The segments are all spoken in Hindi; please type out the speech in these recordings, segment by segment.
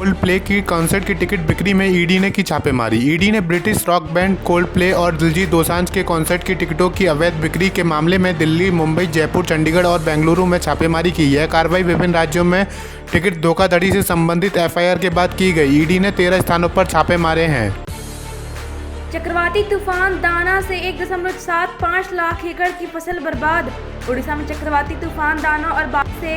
कोल्डप्ले की कॉन्सर्ट की टिकट बिक्री में ईडी ने की छापेमारी। ईडी ने ब्रिटिश रॉक बैंड कोल्डप्ले और दिलजीत दोसांझ के कॉन्सर्ट की टिकटों की अवैध बिक्री के मामले में दिल्ली, मुंबई, जयपुर, चंडीगढ़ और बेंगलुरु में छापेमारी की। यह कार्रवाई विभिन्न राज्यों में टिकट धोखाधड़ी से संबंधित एफआईआर के बाद की गई। ईडी ने 13 स्थानों पर छापे मारे हैं। चक्रवाती तूफान दाना से 1.75 लाख एकड़ की फसल बर्बाद। उड़ीसा में चक्रवाती तूफान दाना और बाढ़ से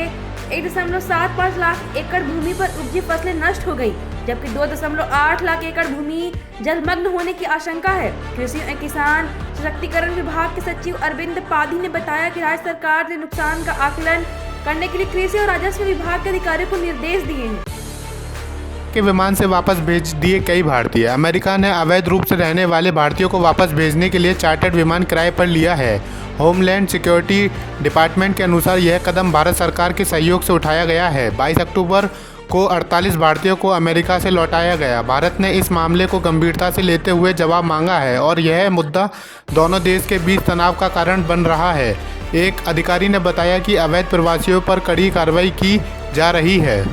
1.75 लाख एकड़ भूमि पर उपजी फसलें नष्ट हो गई, जबकि 2.8 लाख एकड़ भूमि जलमग्न होने की आशंका है। कृषि एवं किसान सशक्तिकरण विभाग के सचिव अरविंद पाधी ने बताया कि राज्य सरकार ने नुकसान का आकलन करने के लिए कृषि और राजस्व विभाग के अधिकारियों को निर्देश दिए हैं। के विमान से वापस भेज दिए कई भारतीय। अमेरिका ने अवैध रूप से रहने वाले भारतीयों को वापस भेजने के लिए चार्टर्ड विमान किराए पर लिया है। होमलैंड सिक्योरिटी डिपार्टमेंट के अनुसार यह कदम भारत सरकार के सहयोग से उठाया गया है। 22 अक्टूबर को 48 भारतीयों को अमेरिका से लौटाया गया। भारत ने इस मामले को गंभीरता से लेते हुए जवाब मांगा है और यह मुद्दा दोनों देश के बीच तनाव का कारण बन रहा है। एक अधिकारी ने बताया कि अवैध प्रवासियों पर कड़ी कार्रवाई की जा रही है।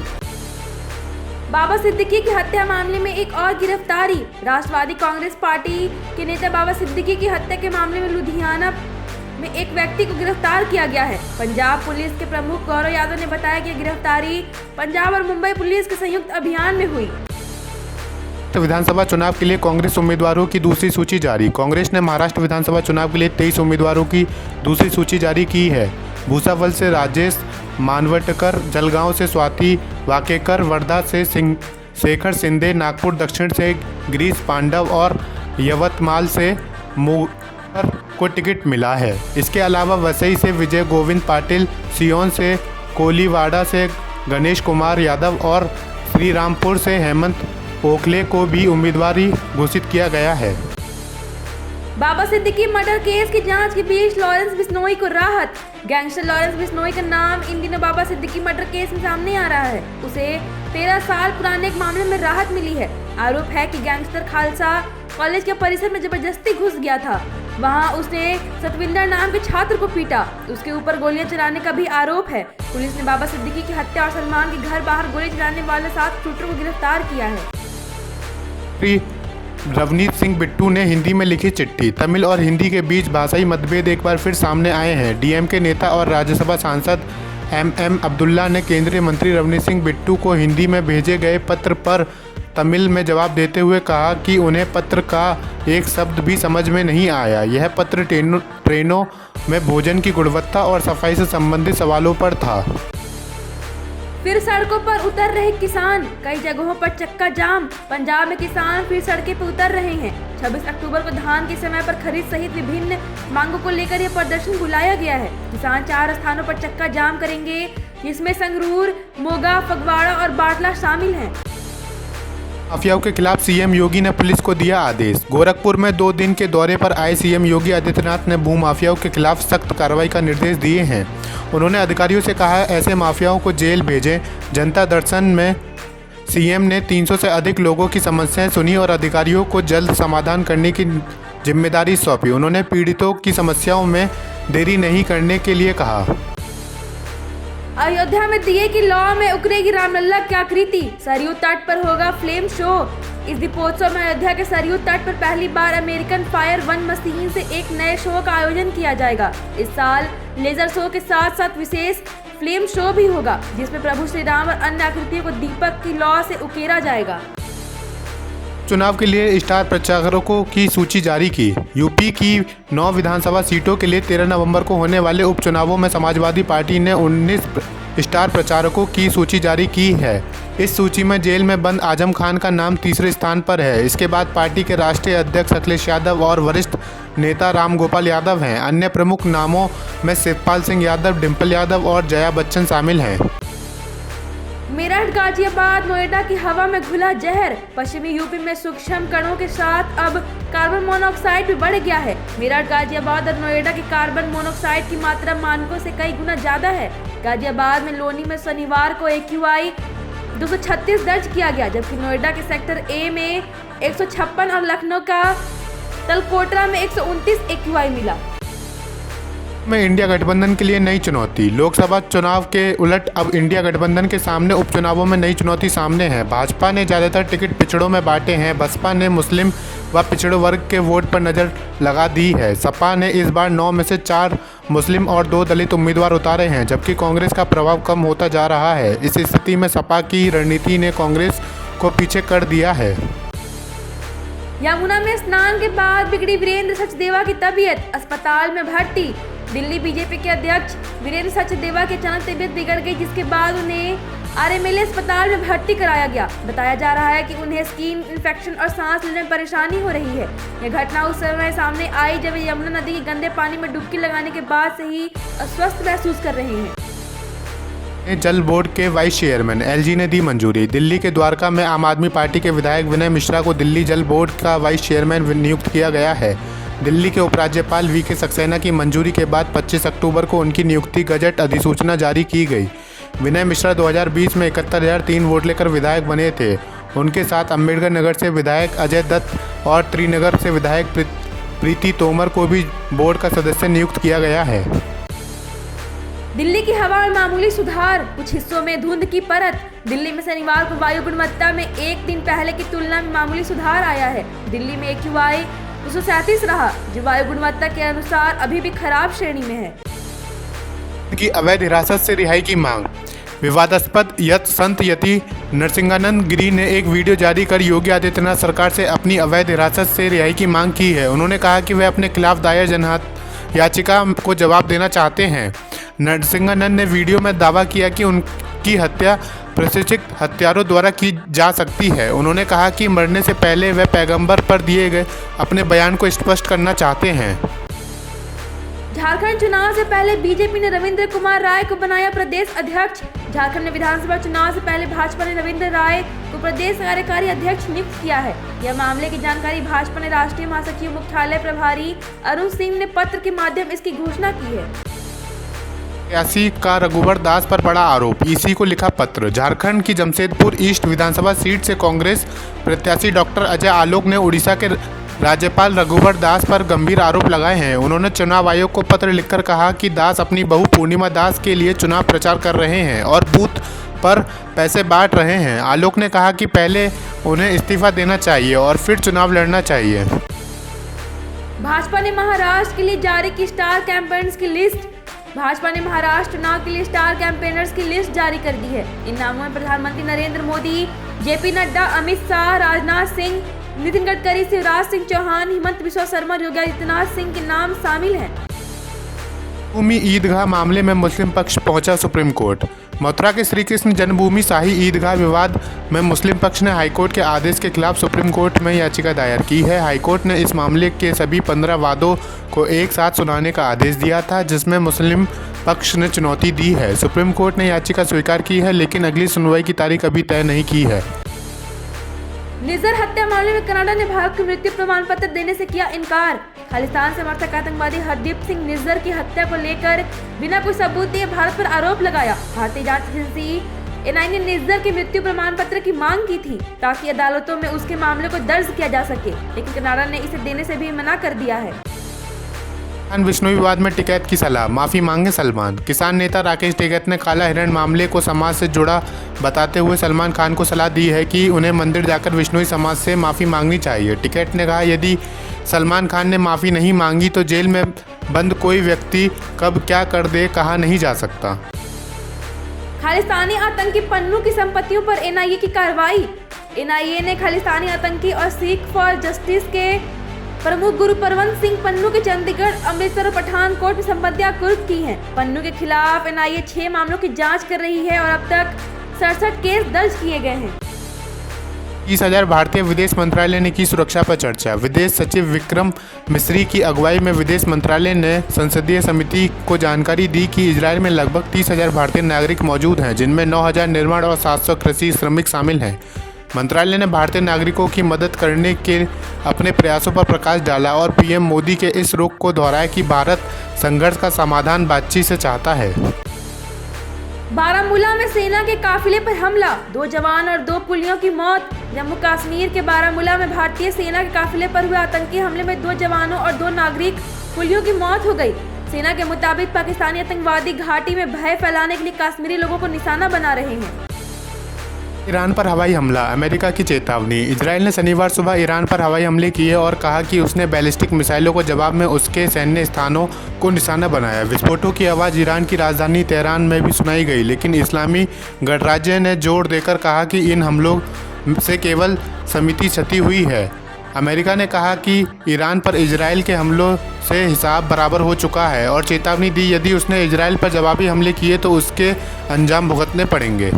बाबा सिद्दीकी की हत्या मामले में एक और गिरफ्तारी। राष्ट्रवादी कांग्रेस पार्टी के नेता बाबा सिद्दीकी की हत्या के मामले में लुधियाना में एक व्यक्ति को गिरफ्तार किया गया है। पंजाब पुलिस के प्रमुख गौरव यादव ने बताया कि गिरफ्तारी पंजाब और मुंबई पुलिस के संयुक्त अभियान में हुई। विधानसभा चुनाव के लिए कांग्रेस उम्मीदवारों की दूसरी सूची जारी। कांग्रेस ने महाराष्ट्र विधानसभा चुनाव के लिए 23 उम्मीदवारों की दूसरी सूची जारी की है। भूसावल से राजेश मानवटकर, जलगांव से स्वाति वाकेकर, वर्धा से शेखर शिंदे, नागपुर दक्षिण से गिरीश पांडव और यवतमाल से मुकर को टिकट मिला है। इसके अलावा वसई से विजय गोविंद पाटिल, सियोन से कोलीवाड़ा से गणेश कुमार यादव और श्रीरामपुर से हेमंत ओखले को भी उम्मीदवारी घोषित किया गया है। बाबा सिद्दीकी मर्डर केस की जांच के बीच लॉरेंस बिश्नोई को राहत। गैंगस्टर लॉरेंस बिश्नोई का नाम इन दिनों बाबा सिद्दीकी मर्डर केस में सामने आ रहा है। उसे 13 साल पुराने एक मामले में राहत मिली है। आरोप है कि गैंगस्टर खालसा कॉलेज के परिसर में जबरदस्ती घुस गया था। वहां उसने सतविंदर नाम के छात्र को पीटा। उसके ऊपर गोलियां चलाने का भी आरोप है। पुलिस ने बाबा सिद्दीकी की हत्या और सलमान के घर बाहर गोली चलाने वाले 7 शूटर को गिरफ्तार किया है। रवनीत सिंह बिट्टू ने हिंदी में लिखी चिट्ठी। तमिल और हिंदी के बीच भाषाई मतभेद एक बार फिर सामने आए हैं। डीएमके नेता और राज्यसभा सांसद एमएम अब्दुल्ला ने केंद्रीय मंत्री रवनीत सिंह बिट्टू को हिंदी में भेजे गए पत्र पर तमिल में जवाब देते हुए कहा कि उन्हें पत्र का एक शब्द भी समझ में नहीं आया। यह पत्र ट्रेनों में भोजन की गुणवत्ता और सफाई से संबंधित सवालों पर था। फिर सड़कों पर उतर रहे किसान, कई जगहों पर चक्का जाम। पंजाब में किसान फिर सड़कों पर उतर रहे हैं। 26 अक्टूबर को धान के समय पर खरीद सहित विभिन्न मांगों को लेकर यह प्रदर्शन बुलाया गया है। किसान 4 स्थानों पर चक्का जाम करेंगे, जिसमें संगरूर, मोगा, फगवाड़ा और बाटला शामिल हैं। माफियाओं के खिलाफ सीएम योगी ने पुलिस को दिया आदेश। गोरखपुर में 2 दिन के दौरे पर आए सीएम योगी आदित्यनाथ ने भूमाफियाओं के खिलाफ सख्त कार्रवाई का निर्देश दिए हैं। उन्होंने अधिकारियों से कहा ऐसे माफियाओं को जेल भेजें। जनता दर्शन में सीएम ने 300 से अधिक लोगों की समस्याएं सुनी और अधिकारियों को जल्द समाधान करने की जिम्मेदारी सौंपी। उन्होंने पीड़ितों की समस्याओं में देरी नहीं करने के लिए कहा। अयोध्या में दिए की लौ में उकरेगी रामलला की आकृति। सरयू तट पर होगा फ्लेम शो। इस दीपोत्सव में अयोध्या के सरयू तट पर पहली बार अमेरिकन फायर वन मशीन से एक नए शो का आयोजन किया जाएगा। इस साल लेजर शो के साथ साथ विशेष फ्लेम शो भी होगा, जिसमें प्रभु श्री राम और अन्य आकृतियों को दीपक की लौ से उकेरा जाएगा। चुनाव के लिए स्टार प्रचारकों की सूची जारी की। यूपी की 9 विधानसभा सीटों के लिए 13 नवंबर को होने वाले उपचुनावों में समाजवादी पार्टी ने 19 स्टार प्रचारकों की सूची जारी की है। इस सूची में जेल में बंद आजम खान का नाम तीसरे स्थान पर है। इसके बाद पार्टी के राष्ट्रीय अध्यक्ष अखिलेश यादव और वरिष्ठ नेता रामगोपाल यादव हैं। अन्य प्रमुख नामों में शिवपाल सिंह यादव, डिम्पल यादव और जया बच्चन शामिल हैं। मेरठ, गाजियाबाद, नोएडा की हवा में घुला जहर। पश्चिमी यूपी में सूक्ष्म कणों के साथ अब कार्बन मोनोऑक्साइड भी बढ़ गया है। मेरठ, गाजियाबाद और नोएडा की कार्बन मोनोऑक्साइड की मात्रा मानकों से कई गुना ज्यादा है। गाजियाबाद में लोनी में शनिवार को AQI 236 दर्ज किया गया, जबकि नोएडा के सेक्टर A में 156 और लखनऊ का तलकोटरा में 129 AQI मिला। में इंडिया गठबंधन के लिए नई चुनौती। लोकसभा चुनाव के उलट अब इंडिया गठबंधन के सामने उपचुनावों में नई चुनौती सामने है। भाजपा ने ज़्यादातर टिकट पिछड़ों में बांटे हैं। बसपा ने मुस्लिम व पिछड़े वर्ग के वोट पर नज़र लगा दी है। सपा ने इस बार 9 में से 4 मुस्लिम और 2 दलित उम्मीदवार उतारे हैं, जबकि कांग्रेस का प्रभाव कम होता जा रहा है। इस स्थिति में सपा की रणनीति ने कांग्रेस को पीछे कर दिया है। यमुना में स्नान के बाद बिगड़ी वीरेंद्र सचदेवा की तबीयत, अस्पताल में भर्ती। दिल्ली बीजेपी के अध्यक्ष वीरेंद्र सचदेवा की अचानक तबीयत बिगड़ गई, जिसके बाद उन्हें आरएमएलए अस्पताल में भर्ती कराया गया। बताया जा रहा है कि उन्हें स्किन इन्फेक्शन और सांस लेने में परेशानी हो रही है। यह घटना उस समय सामने आई जब वे यमुना नदी के गंदे पानी में डुबकी लगाने के बाद से ही अस्वस्थ महसूस कर रहे हैं। जल बोर्ड के वाइस चेयरमैन एलजी ने दी मंजूरी। दिल्ली के द्वारका में आम आदमी पार्टी के विधायक विनय मिश्रा को दिल्ली जल बोर्ड का वाइस चेयरमैन नियुक्त किया गया है। दिल्ली के उपराज्यपाल वीके सक्सेना की मंजूरी के बाद 25 अक्टूबर को उनकी नियुक्ति गजट अधिसूचना जारी की गई। विनय मिश्रा 2020 में 71,003 वोट लेकर विधायक बने थे। उनके साथ अम्बेडकर नगर से विधायक अजय दत्त और त्रिनगर से विधायक प्रीति तोमर को भी बोर्ड का सदस्य नियुक्त किया गया है। दिल्ली की हवा में मामूली सुधार, कुछ हिस्सों में धुंध की परत। दिल्ली में शनिवार को वायु गुणवत्ता में एक दिन पहले की तुलना में मामूली सुधार आया है। दिल्ली में AQI 237 रहा, जो वायु गुणवत्ता के अनुसार अभी भी खराब श्रेणी में है। की अवैध हिरासत से रिहाई की मांग। विवादास्पद संत यति नरसिंहानंद गिरी ने एक वीडियो जारी कर योगी आदित्यनाथ सरकार से अपनी अवैध हिरासत से रिहाई की मांग की है। उन्होंने कहा कि वे अपने खिलाफ दायर जनहित याचिका को जवाब देना चाहते हैं। नरसिंहानंद ने वीडियो में दावा किया कि उनकी हत्या प्रशिक्षित हत्यारों द्वारा की जा सकती है। उन्होंने कहा कि मरने से पहले वे पैगंबर पर दिए गए अपने बयान को स्पष्ट करना चाहते हैं। झारखंड चुनाव से पहले बीजेपी ने रविंद्र कुमार राय को बनाया प्रदेश अध्यक्ष। झारखंड में विधानसभा चुनाव से पहले भाजपा ने रविंद्र राय को प्रदेश कार्यकारी अध्यक्ष नियुक्त किया है। यह मामले की जानकारी भाजपा ने राष्ट्रीय महासचिव मुख्यालय प्रभारी अरुण सिंह ने पत्र के माध्यम इसकी घोषणा की है। प्रत्याशी का रघुवर दास पर पड़ा आरोप, ईसी को लिखा पत्र। झारखंड की जमशेदपुर ईस्ट विधानसभा सीट से कांग्रेस प्रत्याशी डॉक्टर अजय आलोक ने उड़ीसा के राज्यपाल रघुवर दास पर गंभीर आरोप लगाए हैं। उन्होंने चुनाव आयोग को पत्र लिखकर कहा कि दास अपनी बहू पूर्णिमा दास के लिए चुनाव प्रचार कर रहे हैं और बूथ पर पैसे बांट रहे हैं। आलोक ने कहा कि पहले उन्हें इस्तीफा देना चाहिए और फिर चुनाव लड़ना चाहिए। भाजपा ने महाराष्ट्र के लिए जारी की स्टार कैंपेनर्स की लिस्ट। भाजपा ने महाराष्ट्र चुनाव के लिए स्टार कैंपेनर्स की लिस्ट जारी कर दी है। इन नामों में प्रधानमंत्री नरेंद्र मोदी, जेपी नड्डा, अमित शाह, राजनाथ सिंह, नितिन गडकरी, शिवराज सिंह चौहान, हिमंत बिस्वा शर्मा, योगी आदित्यनाथ सिंह के नाम शामिल हैं। भूमि ईदगाह मामले में मुस्लिम पक्ष पहुंचा सुप्रीम कोर्ट। मथुरा के श्री कृष्ण जन्मभूमि शाही ईदगाह विवाद में मुस्लिम पक्ष ने हाईकोर्ट के आदेश के खिलाफ सुप्रीम कोर्ट में याचिका दायर की है। हाईकोर्ट ने इस मामले के सभी 15 वादों को एक साथ सुनाने का आदेश दिया था, जिसमें मुस्लिम पक्ष ने चुनौती दी है। सुप्रीम कोर्ट ने याचिका स्वीकार की है, लेकिन अगली सुनवाई की तारीख अभी तय नहीं की है। निज्जर हत्या मामले में कनाडा ने भारत को मृत्यु प्रमाण पत्र देने से किया इनकार। खालिस्तान समर्थक आतंकवादी हरदीप सिंह निज्जर की हत्या को लेकर बिना कोई सबूत दिए भारत पर आरोप लगाया। भारतीय जांच एजेंसी एनआईए ने निज्जर के मृत्यु प्रमाण पत्र की मांग की थी ताकि अदालतों में उसके मामले को दर्ज किया जा सके, लेकिन कनाडा ने इसे देने से भी मना कर दिया है। किसान विश्नोई विवाद में टिकैत की सलाह, माफी मांगे सलमान। किसान नेता राकेश टिकैत ने काला हिरण मामले को समाज से जुड़ा बताते हुए सलमान खान को सलाह दी है कि उन्हें मंदिर जाकर विश्नोई समाज से माफ़ी मांगनी चाहिए। टिकैत ने कहा, यदि सलमान खान ने माफ़ी नहीं मांगी तो जेल में बंद कोई व्यक्ति कब क्या कर दे कहा नहीं जा सकता। खालिस्तानी आतंकी पन्नू की संपत्तियों पर एनआईए की कार्रवाई। एनआईए ने खालिस्तानी आतंकी और सिख फॉर जस्टिस के प्रमुख गुरु परवंत सिंह पन्नू के चंडीगढ़, अमृतसर और पठानकोट में संपत्तियां कुर्क की हैं। पन्नू के खिलाफ एनआईए 6 मामलों की जांच कर रही है और अब तक 67 केस दर्ज किए गए हैं। 30,000 भारतीय विदेश मंत्रालय ने की सुरक्षा पर चर्चा। विदेश सचिव विक्रम मिस्री की अगुवाई में विदेश मंत्रालय ने संसदीय समिति को जानकारी दी कि इजरायल में लगभग 30,000 भारतीय नागरिक मौजूद हैं, जिनमें 9,000 निर्माण और 700 कृषि श्रमिक शामिल हैं। मंत्रालय ने भारतीय नागरिकों की मदद करने के अपने प्रयासों पर प्रकाश डाला और पीएम मोदी के इस रुख को दोहराया कि भारत संघर्ष का समाधान बातचीत से चाहता है। बारामूला में सेना के काफिले पर हमला, 2 जवान और 2 पुलियों की मौत। जम्मू कश्मीर के बारामूला में भारतीय सेना के काफिले पर हुए आतंकी हमले में 2 जवानों और 2 नागरिक पुलियों की मौत हो गई। सेना के मुताबिक पाकिस्तानी आतंकवादी घाटी में भय फैलाने के लिए कश्मीरी लोगों को निशाना बना रहे हैं। ईरान पर हवाई हमला, अमेरिका की चेतावनी। इजरायल ने शनिवार सुबह ईरान पर हवाई हमले किए और कहा कि उसने बैलिस्टिक मिसाइलों को जवाब में उसके सैन्य स्थानों को निशाना बनाया। विस्फोटों की आवाज़ ईरान की राजधानी तेहरान में भी सुनाई गई, लेकिन इस्लामी गणराज्य ने जोर देकर कहा कि इन हमलों से केवल सीमित क्षति हुई है। अमेरिका ने कहा कि ईरान पर इजरायल के हमलों से हिसाब बराबर हो चुका है और चेतावनी दी यदि उसने इजरायल पर जवाबी हमले किए तो उसके अंजाम भुगतने पड़ेंगे।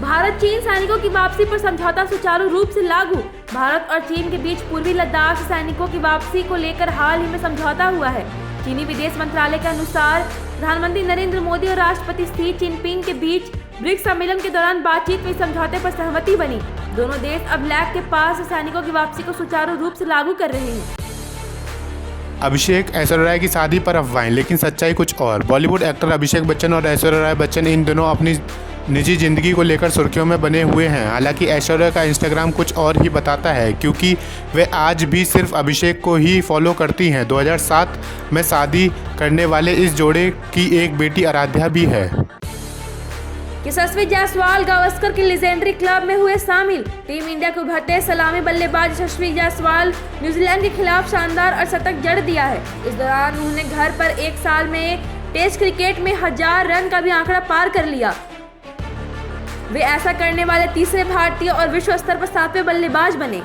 भारत चीन सैनिकों की वापसी पर समझौता सुचारू रूप से लागू। भारत और चीन के बीच पूर्वी लद्दाख से सैनिकों की वापसी को लेकर हाल ही में समझौता हुआ है। चीनी विदेश मंत्रालय के अनुसार प्रधानमंत्री नरेंद्र मोदी और राष्ट्रपति शी जिनपिंग के बीच ब्रिक्स सम्मेलन के दौरान बातचीत में समझौते पर सहमति बनी। दोनों देश अब लैक के पास से सैनिकों की वापसी को सुचारू रूप से लागू कर रहे हैं। अभिषेक ऐश्वर्या राय की शादी पर अफवाहें, लेकिन सच्चाई कुछ और। बॉलीवुड एक्टर अभिषेक बच्चन और ऐश्वर्या राय बच्चन इन दिनों अपनी निजी जिंदगी को लेकर सुर्खियों में बने हुए हैं। हालांकि ऐश्वर्या का इंस्टाग्राम कुछ और ही बताता है, क्योंकि वे आज भी सिर्फ अभिषेक को ही फॉलो करती हैं। 2007 में शादी करने वाले इस जोड़े की एक बेटी आराध्या भी है। यशस्वी जायसवाल गावस्कर के लेजेंडरी क्लब में हुए शामिल। टीम इंडिया के उभरते सलामी बल्लेबाज यशस्वी जायसवाल न्यूजीलैंड के खिलाफ शानदार अर्धशतक जड़ दिया है। इस दौरान उन्होंने घर पर एक साल में टेस्ट क्रिकेट में 1000 रन का भी आंकड़ा पार कर लिया। वे ऐसा करने वाले तीसरे भारतीय और विश्व स्तर पर 7वें बल्लेबाज बने।